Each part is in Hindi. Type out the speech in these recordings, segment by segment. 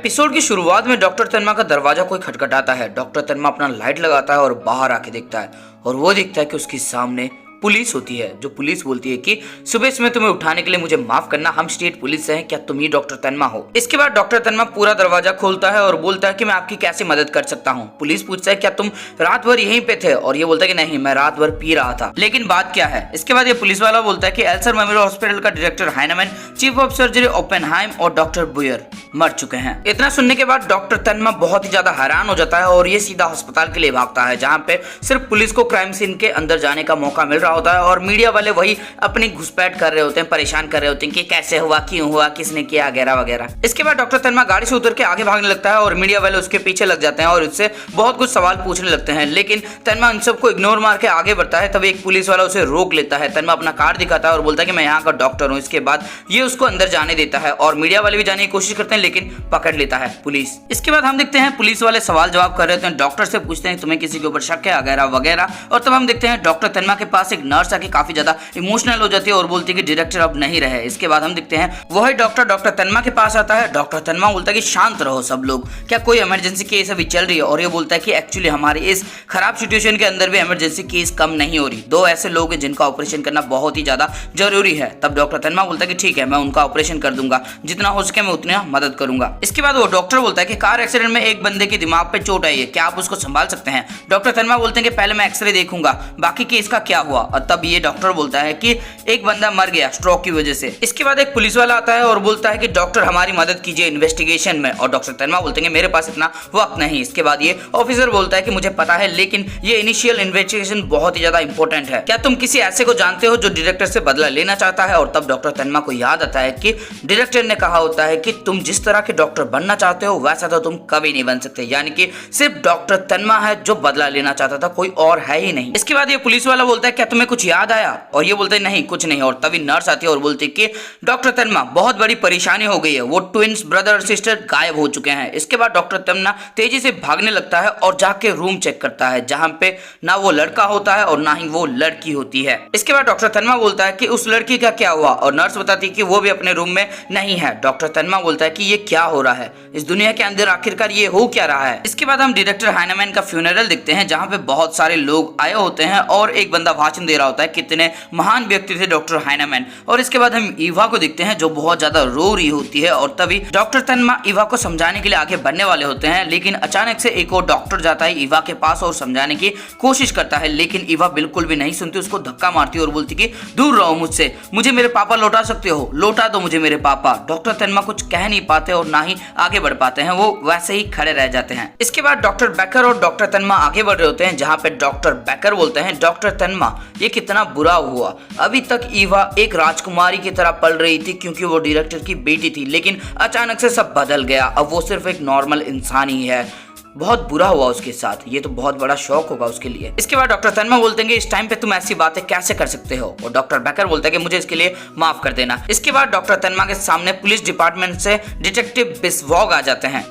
एपिसोड की शुरुआत में डॉक्टर तन्मा का दरवाजा कोई खटखटाता है। डॉक्टर तन्मा अपना लाइट लगाता है और बाहर आके देखता है और वो देखता है कि उसके सामने पुलिस होती है। जो पुलिस बोलती है कि सुबह में तुम्हें उठाने के लिए मुझे माफ करना, हम स्टेट पुलिस से हैं, क्या तुम ही डॉक्टर तन्मा हो? इसके बाद डॉक्टर तन्मा पूरा दरवाजा खोलता है और बोलता है कि मैं आपकी कैसे मदद कर सकता हूँ। पुलिस पूछता है क्या तुम रात भर यहीं पे थे? और ये बोलता है कि नहीं, मैं रात भर पी रहा था। लेकिन बात क्या है? इसके बाद ये पुलिस वाला बोलता है कि एल्सर मेमोरियल हॉस्पिटल का director Heinemann, chief of surgery Oppenheim और डॉक्टर बुयर मर चुके हैं। इतना सुनने के बाद डॉक्टर तन्मा बहुत ही ज्यादा हैरान हो जाता है और ये सीधा अस्पताल के लिए भागता है, जहाँ पे सिर्फ पुलिस को क्राइम सीन के अंदर जाने का मौका मिल रहा होता है और मीडिया वाले वही अपनी घुसपैठ कर रहे होते हैं, परेशान कर रहे होते हैं कि कैसे हुआ, क्यों हुआ, किसने किया, वगैरह वगैरह। इसके बाद डॉक्टर तन्मा गाड़ी से उतर के आगे भागने लगता है और मीडिया वाले उसके पीछे लग जाते हैं और उससे बहुत कुछ सवाल पूछने लगते हैं। लेकिन तन्मा इन सबको इग्नोर मार के आगे बढ़ता है। तभी एक पुलिस वाला उसे रोक लेता है। तन्मा अपना कार्ड दिखाता है और बोलता है कि मैं यहाँ का डॉक्टर हूँ। इसके बाद ये उसको अंदर जाने देता है और मीडिया वाले भी जाने की कोशिश करते हैं, लेकिन पकड़ लेता है पुलिस। इसके बाद हम देखते हैं पुलिस वाले सवाल जवाब कर रहे होते हैं, डॉक्टर से पूछते हैं तुम्हें किसी के ऊपर शक है, वगैरह वगैरह। और तब हम देखते हैं डॉक्टर तन्मा के पास एक नर्स आके काफी ज्यादा इमोशनल हो जाती है और बोलती है कि डायरेक्टर अब नहीं रहे। इसके बाद हम देखते हैं वही डॉक्टर तन्मा के पास आता है। डॉक्टर तन्मा बोलता है कि शांत रहो सब लोग, क्या कोई इमरजेंसी केस अभी चल रही है? और ये बोलता है कि एक्चुअली हमारे इस खराब सिचुएशन के अंदर भी इमरजेंसी केस कम नहीं हो रही, दो ऐसे लोग हैं जिनका ऑपरेशन करना बहुत ही ज्यादा जरूरी है। तब डॉक्टर तन्मा बोलता है कि ठीक है, मैं उनका ऑपरेशन कर दूंगा, जितना हो सके मैं उतना मदद करूंगा। इसके बाद वो डॉक्टर बोलता है कि कार एक्सीडेंट में एक बंदे के दिमाग पे चोट आई है, क्या आप उसको संभाल सकते हैं? डॉक्टर तन्मा बोलते हैं कि पहले मैं एक्सरे देखूंगा, बाकी केस का क्या हुआ। और तब ये डॉक्टर बोलता है कि एक बंदा मर गया स्ट्रोक की वजह से। इसके बाद एक पुलिस वाला आता है और बोलता है कि डॉक्टर हमारी मदद कीजिए इन्वेस्टिगेशन में। और डॉक्टर तन्मा बोलते हैं कि मेरे पास इतना वक्त नहीं। इसके बाद ये ऑफिसर बोलता है कि मुझे पता है, लेकिन ये इनिशियल इन्वेस्टिगेशन बहुत ही ज्यादा इंपॉर्टेंट है, क्या तुम किसी ऐसे को जानते हो जो डायरेक्टर से बदला लेना चाहता है? और तब डॉक्टर तन्मा को याद आता है कि डायरेक्टर ने कहा होता है कि तुम जिस तरह के डॉक्टर बनना चाहते हो वैसा तो तुम कभी नहीं बन सकते, यानी कि सिर्फ डॉक्टर तन्मा है जो बदला लेना चाहता था, कोई और है ही नहीं। इसके बाद ये पुलिस वाला बोलता है क्या तुम्हें कुछ याद आया? और ये बोलते हैं नहीं, कुछ नहीं। और तभी नर्स आती है और बोलती है कि डॉक्टर तन्मा बहुत बड़ी परेशानी हो गई है, वो ट्विंस ब्रदर और सिस्टर गायब हो चुके हैं। इसके बाद डॉक्टर तन्मा तेजी से भागने लगता है और जाके रूम चेक करता है, जहां पे ना वो लड़का होता है और ना ही वो लड़की होती है। इसके बाद डॉक्टर तन्मा बोलता है कि उस लड़की का क्या हुआ? और नर्स बताती है कि वो भी अपने रूम में नहीं है। डॉक्टर तन्मा बोलता है कि ये क्या हो रहा है, इस दुनिया के अंदर आखिरकार ये हो क्या रहा है? इसके बाद हम डायरेक्टर हाइनेमैन का फ्यूनरल देखते हैं, जहां पे बहुत सारे लोग आए होते हैं और एक बंदा भाषण दे रहा होता है, कितने महान व्यक्ति थे डॉक्टर हाइनेमैन। और इसके बाद हम ईवा को देखते हैं जो बहुत ज्यादा रो रही होती है और तभी डॉक्टर तन्मा ईवा को समझाने के लिए आगे बढ़ने वाले होते हैं, लेकिन अचानक से एक और डॉक्टर जाता है ईवा के पास और समझाने की कोशिश करता है, लेकिन ईवा बिल्कुल भी नहीं सुनती, उसको धक्का मारती है और बोलती कि दूर रहो मुझसे, मुझे मेरे पापा लौटा सकते हो, लौटा दो मुझे मेरे पापा। डॉक्टर तन्मा कुछ कह नहीं पाते और ना ही आगे बढ़ पाते हैं, वो वैसे ही खड़े रह जाते हैं। इसके बाद डॉक्टर बेकर और डॉक्टर तन्मा आगे बढ़ रहे होते हैं, जहाँ पे डॉक्टर बेकर बोलते हैं डॉक्टर तन्मा ये कितना बुरा हुआ, अभी तक ईवा एक राजकुमारी की तरह पल रही थी क्योंकि वो डायरेक्टर की बेटी थी, लेकिन अचानक से सब बदल गया, अब वो सिर्फ एक नॉर्मल इंसान ही है, बहुत बुरा हुआ उसके साथ, ये तो बहुत बड़ा शौक होगा उसके लिए। इसके बाद डॉक्टर तन्मा बोलते हैं कि इस टाइम पे तुम ऐसी बातें कैसे कर सकते हो? और डॉक्टर बेकर बोलता है कि मुझे इसके लिए माफ कर देना। इसके बाद डॉक्टर तन्मा के सामने पुलिस डिपार्टमेंट से डिटेक्टिव बिस्वॉग आ जाते हैं।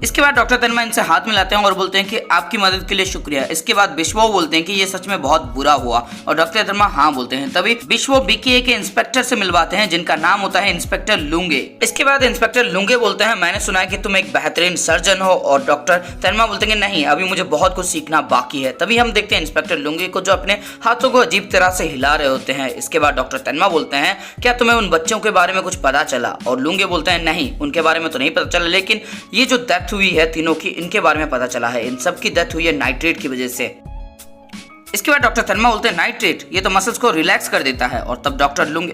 इसके बाद डॉक्टर तन्मा इनसे हाथ मिलाते हैं और बोलते हैं कि आपकी मदद के लिए शुक्रिया। इसके बाद बिश्वो बोलते हैं कि ये सच में बहुत बुरा हुआ और डॉक्टर तन्मा हाँ बोलते हैं। तभी बिश्वो बीकेए के इंस्पेक्टर से मिलवाते हैं, जिनका नाम होता है इंस्पेक्टर लुंगे। इसके बाद इंस्पेक्टर लुंगे बोलते हैं मैंने सुना है कि तुम एक बेहतरीन सर्जन हो। और डॉक्टर तन्मा बोलते हैं कि नहीं, अभी मुझे बहुत कुछ सीखना बाकी है। तभी हम देखते हैं इंस्पेक्टर लुंगे को जो अपने हाथों को अजीब तरह से हिला रहे होते हैं। इसके बाद डॉक्टर तन्मा बोलते हैं क्या तुम्हें उन बच्चों के बारे में कुछ पता चला? और लुंगे बोलते हैं नहीं, उनके बारे में तो नहीं पता चला, लेकिन ये जो डेथ हुई है तीनों की, इनके बारे में पता चला है, इन सब की डेथ हुई है नाइट्रेट की वजह से। इसके बाद डॉक्टर तन्मा बोलते हैं नाइट्रेट ये तो मसल्स को रिलैक्स कर देता है। और तब डॉक्टर लुंगे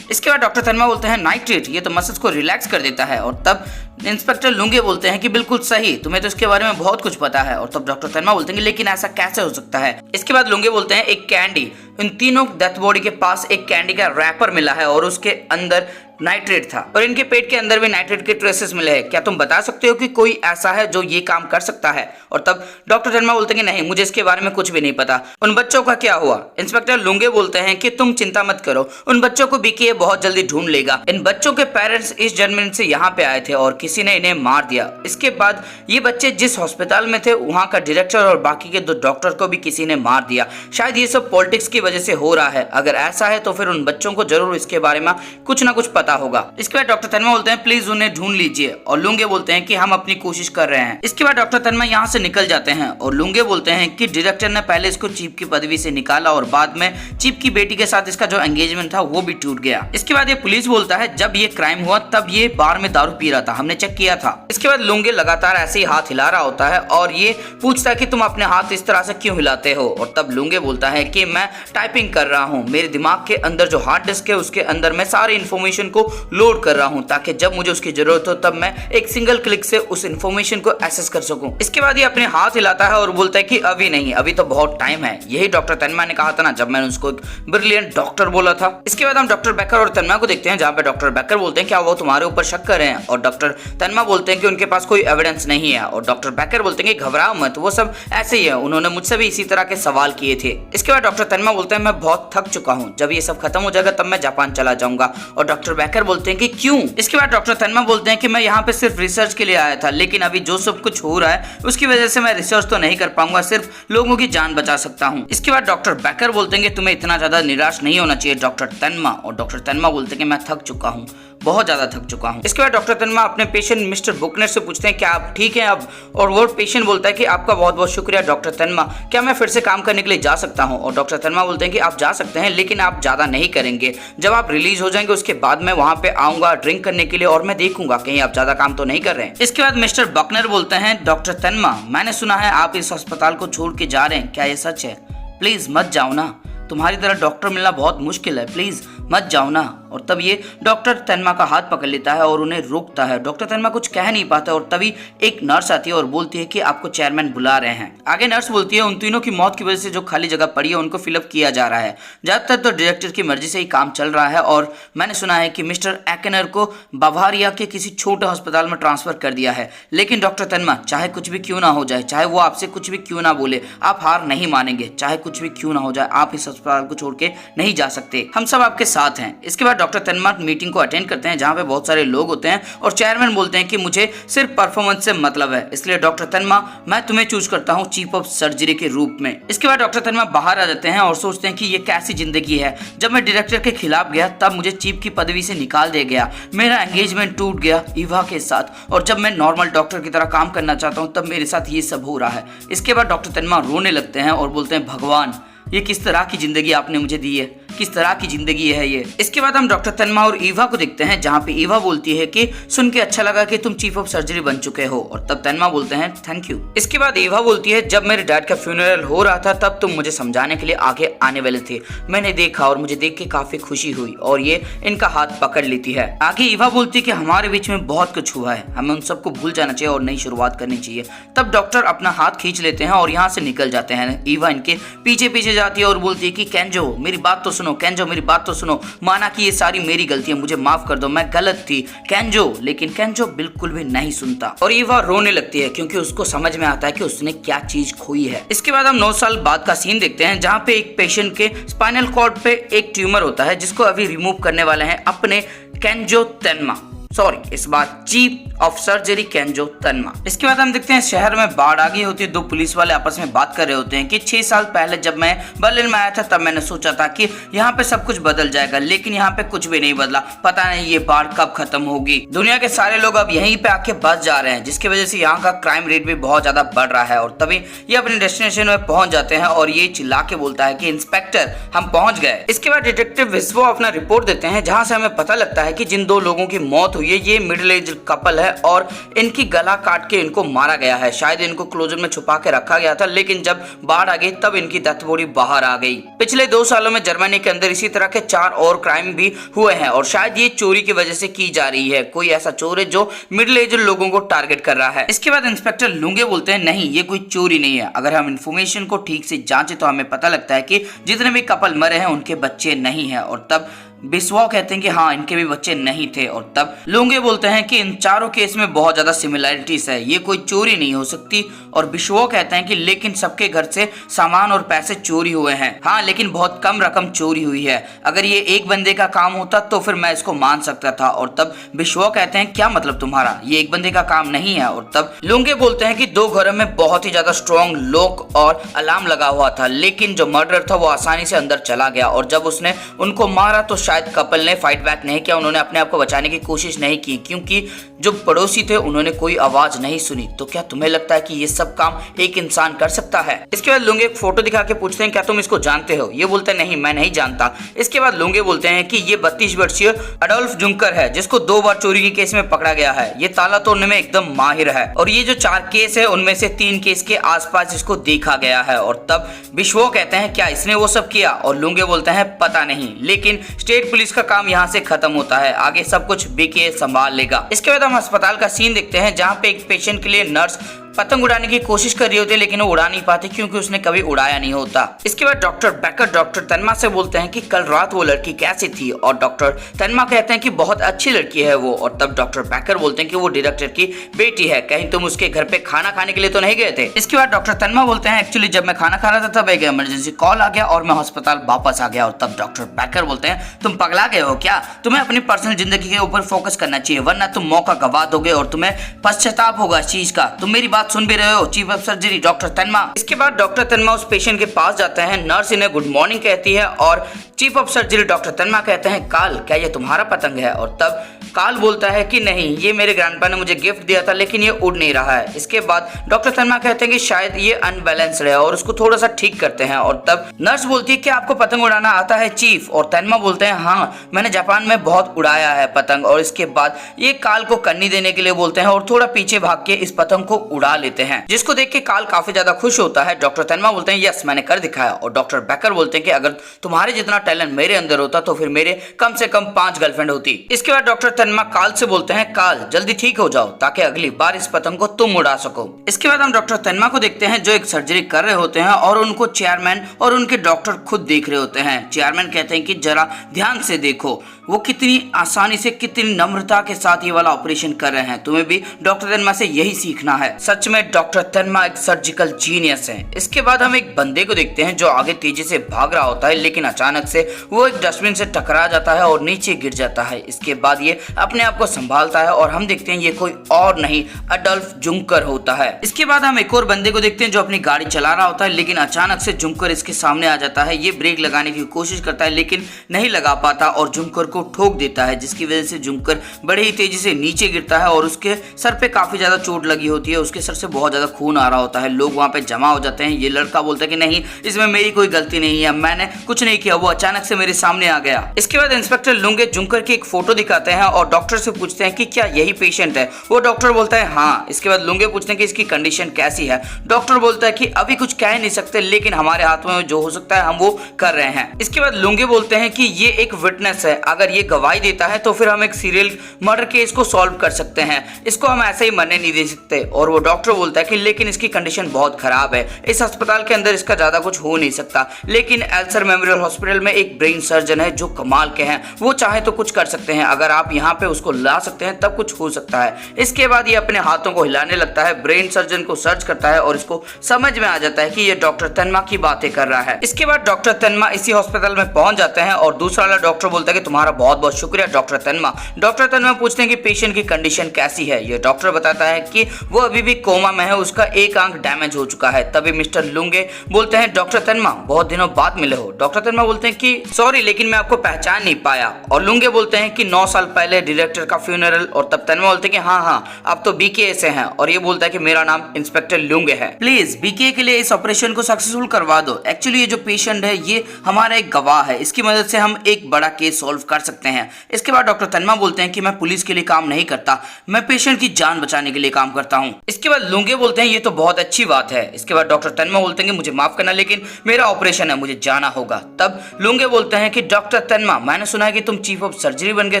इसके बाद डॉक्टर तन्मा बोलते हैं नाइट्रेट ये तो मसल्स को रिलैक्स कर देता है। और तब इंस्पेक्टर लुंगे बोलते हैं कि बिल्कुल सही, तुम्हें तो इसके बारे में बहुत कुछ पता है। और तब डॉक्टर तन्मा बोलते हैं कि लेकिन ऐसा कैसे हो सकता है? इसके बाद लुंगे बोलते हैं एक कैंडी, इन तीनों डेथ बॉडी के पास एक कैंडी का रैपर मिला है और उसके अंदर नाइट्रेट था और इनके पेट के अंदर भी नाइट्रेट के ट्रेसेस मिले हैं, क्या तुम बता सकते हो कि कोई ऐसा है जो ये काम कर सकता है? और तब डॉक्टर तन्मा बोलते हैं कि नहीं, मुझे इसके बारे में कुछ भी नहीं पता। उन बच्चों का क्या हुआ? इंस्पेक्टर लुंगे बोलते हैं कि तुम चिंता मत करो, उन बच्चों को बीकेए बहुत जल्दी ढूंढ लेगा। इन बच्चों के पेरेंट्स इस जर्मनी से यहाँ पे आए थे और किसी ने इन्हें मार दिया। इसके बाद ये बच्चे जिस हॉस्पिटल में थे वहाँ का डायरेक्टर और बाकी के 2 डॉक्टर को भी किसी ने मार दिया। शायद ये सब पॉलिटिक्स की वजह से हो रहा है। अगर ऐसा है तो फिर उन बच्चों को जरूर इसके बारे में कुछ ना कुछ पता ज्यादा होगा। इसके बाद डॉक्टर तन्मा बोलते हैं प्लीज उन्हें ढूंढ लीजिए और लुंगे बोलते हैं कि हम अपनी कोशिश कर रहे हैं। इसके बाद डॉक्टर तन्मा यहाँ से निकल जाते हैं और लुंगे बोलते हैं कि डायरेक्टर ने पहले इसको चीफ की पदवी से निकाला और बाद में चीफ की बेटी के साथ इसका जो एंगेजमेंट था वो भी टूट गया। इसके बाद ये पुलिस बोलता है जब ये क्राइम हुआ तब ये बार में दारू पी रहा था, हमने चेक किया था। इसके बाद लुंगे लगातार ऐसे ही हाथ हिला रहा होता है और ये पूछता है कि तुम अपने हाथ इस तरह से क्यों हिलाते हो, और तब लुंगे बोलता है कि मैं टाइपिंग कर रहा हूँ, मेरे दिमाग के अंदर जो हार्ड डिस्क है उसके अंदर मैं सारे इन्फॉर्मेशन को लोड कर रहा हूँ ताकि जब मुझे उसकी जरूरत हो तब मैं एक सिंगल क्लिक से उस इन्फॉर्मेशन को एक्सेस कर सकूं। इसके बाद ये अपने हाथ हिलाता है और बोलता है कि अभी नहीं, अभी तो बहुत टाइम है। यही डॉक्टर तन्मा ने कहा था ना जब मैंने उसको एक ब्रिलियंट डॉक्टर बोला था। इसके बाद हम डॉक्टर बेकर और तन्मा को देखते हैं जहाँ पे डॉक्टर बेकर बोलते हैं क्या वो तुम्हारे ऊपर शक कर रहे हैं, और डॉक्टर तन्मा बोलते हैं कि उनके पास कोई एविडेंस नहीं है, और डॉक्टर बेकर बोलते हैं कि घबराओ मत, वो सब ऐसे ही है, उन्होंने मुझसे भी इसी तरह के सवाल किए थे। इसके बाद डॉक्टर तन्मा बोलते हैं मैं बहुत थक चुका हूँ, जब ये सब खत्म हो जाएगा तब मैं जापान चला जाऊंगा, और डॉक्टर बेकर बोलते हैं कि क्यों। इसके बाद डॉक्टर तन्मा बोलते हैं कि मैं यहाँ पे सिर्फ रिसर्च के लिए आया था, लेकिन अभी जो सब कुछ हो रहा है उसकी वजह से मैं रिसर्च तो नहीं कर पाऊंगा, सिर्फ लोगों की जान बचा सकता हूँ। इसके बाद डॉक्टर बेकर बोलते हैं कि तुम्हें इतना ज्यादा निराश नहीं होना चाहिए डॉक्टर तन्मा, और डॉक्टर तन्मा बोलते हैं कि मैं थक चुका हूँ, बहुत ज्यादा थक चुका हूँ। इसके बाद डॉक्टर तन्मा अपने पेशेंट मिस्टर बुकनर से पूछते हैं क्या आप ठीक हैं अब, और वो पेशेंट बोलता है कि आपका बहुत बहुत शुक्रिया डॉक्टर तन्मा, क्या मैं फिर से काम करने के लिए जा सकता हूँ, और डॉक्टर तन्मा बोलते हैं कि आप जा सकते हैं लेकिन आप ज्यादा नहीं करेंगे, जब आप रिलीज हो जाएंगे उसके बाद मैं वहाँ पे आऊंगा ड्रिंक करने के लिए और मैं देखूंगा कहीं आप ज्यादा काम तो नहीं कर रहे हैं। इसके बाद मिस्टर बकनर बोलते हैं डॉक्टर तन्मा मैंने सुना है आप इस अस्पताल को छोड़ के जा रहे हैं, क्या ये सच है? प्लीज मत जाओ ना, तुम्हारी तरह डॉक्टर मिलना बहुत मुश्किल है, प्लीज मत जाओ ना। और तब ये डॉक्टर तन्मा का हाथ पकड़ लेता है और उन्हें रोकता है। डॉक्टर तन्मा कुछ कह नहीं पाता और तभी एक नर्स आती है और बोलती है कि आपको चेयरमैन बुला रहे हैं। आगे नर्स बोलती है उन तीनों की मौत की वजह से जो खाली जगह पड़ी है उनको फिलअप किया जा रहा है, ज्यादातर तो डायरेक्टर की मर्जी से ही काम चल रहा है, और मैंने सुना है कि मिस्टर एकनर को बावारिया के किसी छोटे अस्पताल में ट्रांसफर कर दिया है। लेकिन डॉक्टर तन्मा चाहे कुछ भी क्यों ना हो जाए, चाहे वो आपसे कुछ भी क्यों ना बोले, आप हार नहीं मानेंगे, चाहे कुछ भी क्यों ना हो जाए, आप इस अस्पताल को छोड़ के नहीं जा सकते, हम सब आपके साथ हैं। इसके बाद डॉक्टर तन्मा मीटिंग को अटेंड करते हैं जहां पे बहुत सारे लोग होते हैं और चेयरमैन बोलते हैं कि मुझे सिर्फ परफॉर्मेंस से मतलब है, इसलिए डॉक्टर तन्मा मैं तुम्हें चूज करता हूं चीफ ऑफ सर्जरी के रूप में। इसके बाद डॉक्टर तन्मा बाहर आ जाते हैं और सोचते हैं कि ये कैसी जिंदगी है, जब मैं डायरेक्टर के खिलाफ गया तब मुझे चीफ की पदवी से निकाल दिया गया, मेरा एंगेजमेंट टूट गया ईवा के साथ, और जब मैं नॉर्मल डॉक्टर की तरह काम करना चाहता हूँ तब मेरे साथ ये सब हो रहा है। इसके बाद डॉक्टर तन्मा रोने लगते हैं और बोलते हैं भगवान ये किस तरह की जिंदगी आपने मुझे दी है, किस तरह की जिंदगी है ये। इसके बाद हम डॉक्टर तन्मा और ईवा को देखते हैं जहाँ पे ईवा बोलती है कि सुन के अच्छा लगा कि तुम चीफ ऑफ सर्जरी बन चुके हो, और तब तन्मा बोलते हैं थैंक यू। इसके बाद ईवा बोलती है जब मेरे डैड का फ्यूनरल हो रहा था तब तुम मुझे समझाने के लिए आगे आने वाले थे, मैंने देखा और मुझे देख के काफी खुशी हुई, और ये इनका हाथ पकड़ लेती है। आगे ईवा बोलती है कि हमारे बीच में बहुत कुछ हुआ है, हमें उन सबको भूल जाना चाहिए और नई शुरुआत करनी चाहिए। तब डॉक्टर अपना हाथ खींच लेते हैं और यहाँ से निकल जाते हैं। ईवा इनके पीछे पीछे जाती है और बोलती है कि केंजो मेरी बात तो सुनो, केंजो मेरी बात तो सुनो, माना कि ये सारी मेरी गलती है, मुझे माफ कर दो, मैं गलत थी केंजो। लेकिन केंजो बिल्कुल भी नहीं सुनता और ईवा रोने लगती है क्योंकि उसको समझ में आता है कि उसने क्या चीज खोई है। इसके बाद हम 9 साल बाद का सीन देखते हैं जहाँ पे एक पेशेंट के स्पाइनल कॉर्ड पे एक ट्यूमर होता है जिसको अभी रिमूव करने वाले हैं अपने केंजो तन्मा, सॉरी इस बार चीफ ऑफ सर्जरी केंजो तन्मा। इसके बाद हम देखते हैं शहर में बाढ़ आ गई होती है। 2 पुलिस वाले आपस में बात कर रहे होते हैं कि 6 साल पहले जब मैं बर्लिन में आया था तब मैंने सोचा था कि यहाँ पे सब कुछ बदल जाएगा, लेकिन यहाँ पे कुछ भी नहीं बदला, पता नहीं ये बाढ़ कब खत्म होगी। दुनिया के सारे लोग अब यहीं पे आके बस जा रहे हैं जिसकी वजह से यहाँ का क्राइम रेट भी बहुत ज्यादा बढ़ रहा है, और तभी ये अपने डेस्टिनेशन में पहुंच जाते हैं और ये चिल्ला के बोलता है कि इंस्पेक्टर हम पहुंच गए। इसके बाद डिटेक्टिव विस्वो अपना रिपोर्ट देते हैं जहाँ से हमें पता लगता है कि जिन 2 लोगों की मौत हुई है ये मिडिल एज कपल है और इनकी गला काट के इनको मारा गया है। शायद इनको क्लोजर में छुपा के रखा गया था, लेकिन जब बाढ़ आ गई तब इनकी डेथ बॉडी बाहर आ गई। पिछले 2 सालों में जर्मनी के अंदर इसी तरह के 4 और क्राइम भी हुए हैं और शायद ये चोरी की वजह से की जा रही है। कोई ऐसा चोर है जो मिडिल एज लोगों को टारगेट कर रहा है। इसके बाद इंस्पेक्टर लुंगे बोलते हैं नहीं ये कोई चोरी नहीं है, अगर हम इन्फॉर्मेशन को ठीक से जांचे तो हमें पता लगता है कि जितने भी कपल मरे हैं उनके बच्चे नहीं है। और तब बिस्वा कहते हैं कि हाँ इनके भी बच्चे नहीं थे, और तब लुंगे बोलते हैं कि इन चारों केस में बहुत ज्यादा सिमिलैरिटीज है, ये कोई चोरी नहीं हो सकती। और बिस्वा कहते हैं कि लेकिन सबके घर से सामान और पैसे चोरी हुए हैं, हाँ लेकिन बहुत कम रकम चोरी हुई है, अगर ये एक बंदे का काम होता तो फिर मैं इसको मान सकता था। और तब बिस्वा कहते हैं क्या मतलब तुम्हारा, ये एक बंदे का काम नहीं है। और तब लुंगे बोलते हैं कि 2 घरों में बहुत ही ज्यादा स्ट्रॉन्ग लॉक और अलार्म लगा हुआ था, लेकिन जो मर्डर था वो आसानी से अंदर चला गया और जब उसने उनको मारा तो शायद कपल ने फाइट बैक नहीं किया, उन्होंने अपने आप को बचाने की कोशिश नहीं की क्योंकि जो पड़ोसी थे उन्होंने कोई आवाज नहीं सुनी। तो क्या तुम्हें लगता है कि ये सब काम एक इंसान कर सकता है? इसके बाद लुंगे एक फोटो दिखा के पूछते हैं क्या तुम इसको जानते हो? ये बोलते हैं नहीं मैं नहीं जानता। इसके बाद लुंगे बोलते हैं कि ये 32 वर्षीय अडोल्फ जुंकर है जिसको 2 बार चोरी के केस में पकड़ा गया है। ये ताला तोड़ने में एकदम माहिर है और ये जो 4 केस है उनमें से 3 केस के आसपास इसको देखा गया है। और तब बिश्वो कहते हैं क्या इसने वो सब किया? और लुंगे बोलते हैं पता नहीं, लेकिन स्टेट पुलिस का काम यहाँ से खत्म होता है, आगे सब कुछ बीके संभाल लेगा। इसके बाद हम अस्पताल का सीन देखते हैं जहाँ पे एक पेशेंट के लिए नर्स पतंग उड़ाने की कोशिश कर रही होती है लेकिन वो उड़ा नहीं पाती क्योंकि उसने कभी उड़ाया नहीं होता। इसके बाद डॉक्टर बैकर डॉक्टर तन्मा से बोलते हैं कि कल रात वो लड़की कैसी थी और डॉक्टर तन्मा कहते हैं कि बहुत अच्छी लड़की है वो। और तब डॉक्टर बैकर बोलते हैं कि वो डायरेक्टर की बेटी है, कहीं तुम उसके घर पे खाना खाने के लिए तो नहीं गए थे? इसके बाद डॉक्टर तन्मा बोलते हैं एक्चुअली जब मैं खाना खा रहा था तब एक इमरजेंसी कॉल आ गया और मैं अस्पताल वापस आ गया। और तब डॉक्टर बैकर बोलते हैं तुम पगला गए हो क्या? तुम्हें अपनी पर्सनल जिंदगी के ऊपर फोकस करना चाहिए वरना तुम मौका गवा दोगे और तुम्हें पश्चाताप होगा इस चीज का। तुम मेरी बात सुन भी रहे हो? Chief of surgery doctor Tanma. इसके बाद डॉक्टर तन्मा उस पेशेंट के पास जाते हैं, नर्स इन्हें गुड मॉर्निंग कहती है और चीफ ऑफ सर्जरी डॉक्टर तन्मा कहते हैं काल क्या ये तुम्हारा पतंग है? और तब काल बोलता है कि नहीं ये मेरे ग्रैंडपा ने मुझे गिफ्ट दिया था लेकिन ये उड़ नहीं रहा है। इसके बाद डॉक्टर तन्मा कहते हैं कि शायद ये अनबैलेंस्ड है और उसको थोड़ा सा ठीक करते हैं। और तब नर्स बोलती है कि आपको पतंग उड़ाना आता है चीफ? और तन्मा बोलते हैं हाँ मैंने जापान में बहुत उड़ाया है पतंग। और इसके बाद ये काल को कन्नी देने के लिए बोलते हैं और थोड़ा पीछे भाग के इस पतंग को उड़ा लेते हैं जिसको देख के काल काफी ज्यादा खुश होता है। डॉक्टर तन्मा बोलते हैं यस मैंने कर दिखाया। और डॉक्टर बैकर बोलते हैं कि अगर तुम्हारे जितना टैलेंट मेरे अंदर होता तो फिर मेरे कम से कम 5 गर्लफ्रेंड होती। इसके बाद डॉक्टर तन्मा काल से बोलते हैं काल जल्दी ठीक हो जाओ ताकि अगली बार इस पतंग को तुम उड़ा सको। इसके बाद हम डॉक्टर तन्मा को देखते हैं जो एक सर्जरी कर रहे होते हैं और उनको चेयरमैन और उनके डॉक्टर खुद देख रहे होते हैं। चेयरमैन कहते हैं कि जरा ध्यान से देखो वो कितनी आसानी से कितनी नम्रता के साथ ये वाला ऑपरेशन कर रहे हैं, तुम्हें भी डॉक्टर तन्मा से यही सीखना है। सच में डॉक्टर तन्मा एक सर्जिकल जीनियस है। इसके बाद हम एक बंदे को देखते हैं जो आगे तेजी से भाग रहा होता है लेकिन अचानक से वो एक डस्टबिन से टकरा जाता है और नीचे गिर जाता है। इसके बाद ये अपने आप को संभालता है और हम देखते हैं ये कोई और नहीं अडोल्फ जुंकर होता है। इसके बाद हम एक और बंदे को देखते हैं जो अपनी गाड़ी चला रहा होता है लेकिन अचानक से जुंकर इसके सामने आ जाता है। ये ब्रेक लगाने की कोशिश करता है लेकिन नहीं लगा पाता और जुंकर को ठोक देता है जिसकी वजह से जुंकर बड़े ही तेजी से नीचे गिरता है और उसके सर पे काफी ज्यादा चोट लगी होती है, उसके सर से बहुत ज्यादा खून आ रहा होता है। लोग वहां पे जमा हो जाते हैं। ये लड़का बोलता है कि नहीं इसमें मेरी कोई गलती नहीं है, मैंने कुछ नहीं किया, वो अचानक से मेरे सामने आ गया। इसके बाद इंस्पेक्टर लुंगे जुंकर की एक फोटो दिखाते हैं और डॉक्टर से पूछते हैं कि क्या यही पेशेंट है? वो डॉक्टर बोलता है हाँ। इसके बाद लुंगे पूछते हैं कि इसकी कंडीशन कैसी है? डॉक्टर बोलता है कि अभी कुछ कह नहीं सकते लेकिन हमारे हाथ में जो हो सकता है हम वो कर रहे हैं। इसके बाद लुंगे बोलते हैं कि ये एक विटनेस है, अगर ये गवाही देता है तो फिर हम एक सीरियल मर्डर केस को सॉल्व कर सकते हैं, इसको हम ऐसे ही मरने नहीं दे सकते। और वो डॉक्टर बोलता है कि लेकिन इसकी कंडीशन बहुत खराब है, इस अस्पताल के अंदर इसका ज्यादा कुछ हो नहीं सकता, लेकिन एल्सर मेमोरियल हॉस्पिटल में एक ब्रेन सर्जन है जो कमाल के हैं, वो चाहे तो कुछ कर सकते हैं, अगर आप यहाँ पे उसको ला सकते हैं तब कुछ हो सकता है। इसके बाद ये अपने हाथों को हिलाने लगता है, ब्रेन सर्जन को सर्च करता है और इसको समझ में आ जाता है कि ये डॉक्टर तन्मा की बातें कर रहा है। इसके बाद डॉक्टर तन्मा इसी हॉस्पिटल में पहुंच जाते हैं और दूसरा वाला डॉक्टर बोलता है कि तुम्हारा बहुत बहुत शुक्रिया डॉक्टर तन्मा। डॉक्टर तन्मा पूछते हैं कि पेशेंट की कंडीशन कैसी है? ये डॉक्टर बताता है कि वो अभी भी कोमा में है, उसका एक आंख डैमेज हो चुका है। तभी मिस्टर लुंगे बोलते हैं डॉक्टर तन्मा बहुत दिनों बाद मिले हो। डॉक्टर तन्मा बोलते हैं कि सॉरी लेकिन मैं आपको पहचान नहीं पाया। और लुंगे बोलते हैं कि 9 साल पहले डायरेक्टर का फ्यूनरल। और तब तन्मा बोलते हैं कि हाँ आप तो बीके से हैं। और ये बोलता है कि मेरा नाम इंस्पेक्टर लुंगे है, प्लीज बीके के लिए इस ऑपरेशन को सक्सेसफुल करवा दो। एक्चुअली ये जो पेशेंट है ये हमारा एक गवाह है, इसकी मदद से हम एक बड़ा केस सॉल्व कर सकते हैं। इसके बाद डॉक्टर तन्मा बोलते हैं कि मैं पुलिस के लिए काम नहीं करता, मैं पेशेंट की जान बचाने के लिए काम करता हूँ। इसके बाद लुंगे बोलते हैं ये तो बहुत अच्छी बात है। इसके बाद डॉक्टर तन्मा बोलते हैं कि मुझे माफ करना लेकिन मेरा ऑपरेशन है, मुझे जाना होगा। तब लुंगे बोलते हैं कि डॉक्टर तन्मा मैंने सुना है कि तुम चीफ ऑफ सर्जरी बन गए,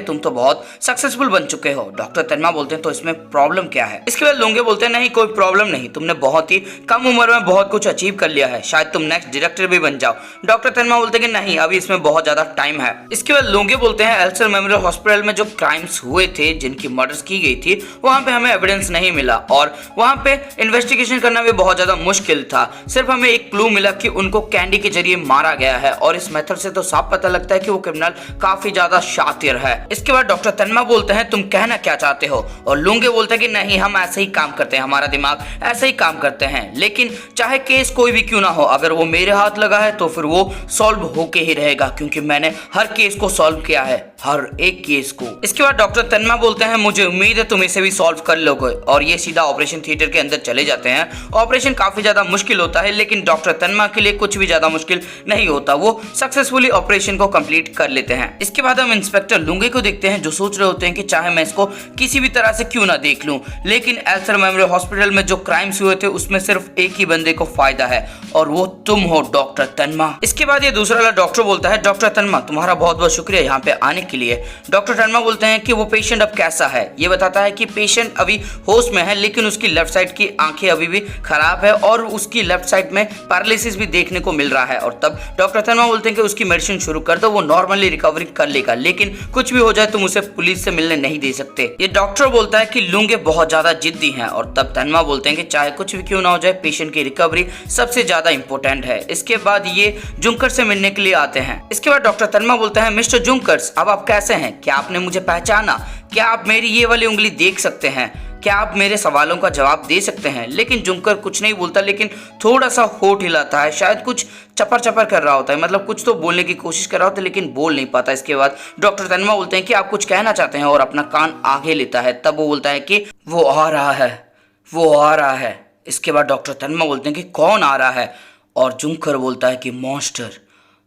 तुम तो बहुत सक्सेसफुल बन चुके हो। डॉक्टर तन्मा बोलते हैं तो इसमें प्रॉब्लम क्या है? इसके बाद लुंगे बोलते हैं नहीं कोई प्रॉब्लम नहीं, तुमने बहुत ही कम उम्र में बहुत कुछ अचीव कर लिया है, शायद तुम नेक्स्ट डायरेक्टर भी बन जाओ। डॉक्टर तन्मा बोलते हैं कि नहीं अभी इसमें बहुत ज्यादा टाइम है। इसके बाद लुंगे बोलते हैं एल्सर मेमोरियल हॉस्पिटल में जो क्राइम्स हुए थे, जिनकी मर्डर्स की गई थी, वहां पे हमें एविडेंस नहीं मिला और वहां पे इन्वेस्टिगेशन करना भी बहुत ज्यादा मुश्किल था। सिर्फ हमें एक क्लू मिला कि उनको कैंडी के जरिए मारा गया है और इस मेथड से तो साफ पता लगता है कि वो क्रिमिनल काफी ज्यादा शातिर है। इसके बाद डॉक्टर तन्मा बोलते हैं तुम कहना क्या चाहते हो, और लुंगे बोलते हैं कि नहीं हम ऐसे ही काम करते हैं, हमारा दिमाग ऐसे ही काम करते हैं, लेकिन चाहे केस कोई भी क्यों ना हो, अगर वो मेरे हाथ लगा है तो फिर वो सॉल्व होके ही रहेगा, क्योंकि मैंने हर केस को सॉल्व किया है, हर एक केस को। इसके बाद डॉक्टर तन्मा बोलते हैं मुझे उम्मीद है तुम इसे भी सॉल्व कर लोगे, और ये सीधा ऑपरेशन थिएटर के अंदर चले जाते हैं। ऑपरेशन काफी ज्यादा मुश्किल होता है, लेकिन डॉक्टर तन्मा के लिए कुछ भी ज्यादा मुश्किल नहीं होता, वो सक्सेसफुली ऑपरेशन को कंप्लीट कर लेते हैं। इसके बाद हम इंस्पेक्टर लुंगे को देखते हैं, जो सोच रहे होते हैं कि चाहे मैं इसको किसी भी तरह से क्यों ना देख लूं, लेकिन एल्सर मेमोरियल हॉस्पिटल में जो क्राइम्स हुए थे उसमें सिर्फ एक ही बंदे को फायदा है, और वो तुम हो डॉक्टर तन्मा। इसके बाद ये दूसरा वाला डॉक्टर बोलता है प्रॉफेसर तन्मा तुम्हारा बहुत बहुत शुक्रिया यहाँ पे आने के लिए। डॉक्टर तन्मा बोलते हैं कि वो पेशेंट अब कैसा है। ये बताता है कि पेशेंट अभी होश में है, लेकिन उसकी लेफ्ट साइड की आंखें अभी भी खराब है और उसकी लेफ्ट साइड में पैरालिसिस भी देखने को मिल रहा है। और तब डॉक्टर तन्मा बोलते हैं कि उसकी मेडिसिन शुरू कर दो, वो नॉर्मली रिकवरी कर लेगा, लेकिन कुछ भी हो जाए तुम उसे पुलिस से मिलने नहीं दे सकते। ये डॉक्टर बोलता है कि लुंगे बहुत ज्यादा जिद्दी हैं, और तब तन्मा बोलते हैं कि चाहे कुछ भी क्यों ना हो जाए पेशेंट की रिकवरी सबसे ज्यादा इंपॉर्टेंट है। इसके बाद ये जुंकर से मिलने के लिए आते हैं। इसके बाद डॉक्टर तन्मा बोलता है मिस्टर जुंकर्स अब आप कैसे हैं, क्या आपने मुझे पहचाना, क्या आप मेरी ये वाली उंगली देख सकते हैं, क्या आप मेरे सवालों का जवाब दे सकते हैं। लेकिन जुंकर कुछ नहीं बोलता, लेकिन थोड़ा सा होठ हिलाता है, शायद कुछ चपर चपर कर रहा होता है, मतलब कुछ तो बोलने की कोशिश कर रहा होता है लेकिन बोल नहीं पाता। इसके बाद डॉक्टर तन्मा बोलते हैं कि आप कुछ कहना चाहते हैं, और अपना कान आगे लेता है। तब वो बोलता है कि वो आ रहा है, वो आ रहा है। इसके बाद डॉक्टर तन्मा बोलते हैं कि कौन आ रहा है, और जुंकर बोलता है कि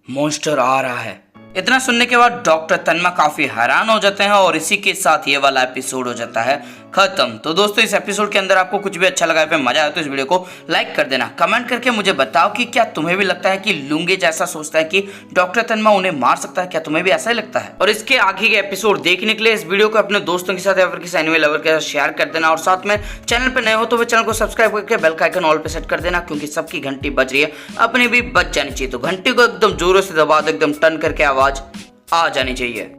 मॉन्स्टर आ रहा है। इतना सुनने के बाद डॉक्टर तन्मा काफी हैरान हो जाते हैं, और इसी के साथ ये वाला एपिसोड हो जाता है खत्म। तो दोस्तों इस एपिसोड के अंदर आपको कुछ भी अच्छा लगा है, मजा आया तो इस वीडियो को लाइक कर देना। कमेंट करके मुझे बताओ कि क्या तुम्हें भी लगता है कि लुंगे जैसा सोचता है कि डॉक्टर तन्मा उन्हें मार सकता है, क्या तुम्हें भी ऐसा ही लगता है। और इसके आगे के एपिसोड देखने के लिए इस वीडियो को अपने दोस्तों के साथ या फिर किसी एनिमे लवर के साथ शेयर कर देना, और साथ में चैनल पर नए हो तो चैनल को सब्सक्राइब करके बेल का आइकन ऑल पे सेट कर देना, क्योंकि सबकी घंटी बज रही है, अपनी भी बच जानी चाहिए। तो घंटी को एकदम जोरों से दबा दो, एकदम टन करके आवाज आ जानी चाहिए।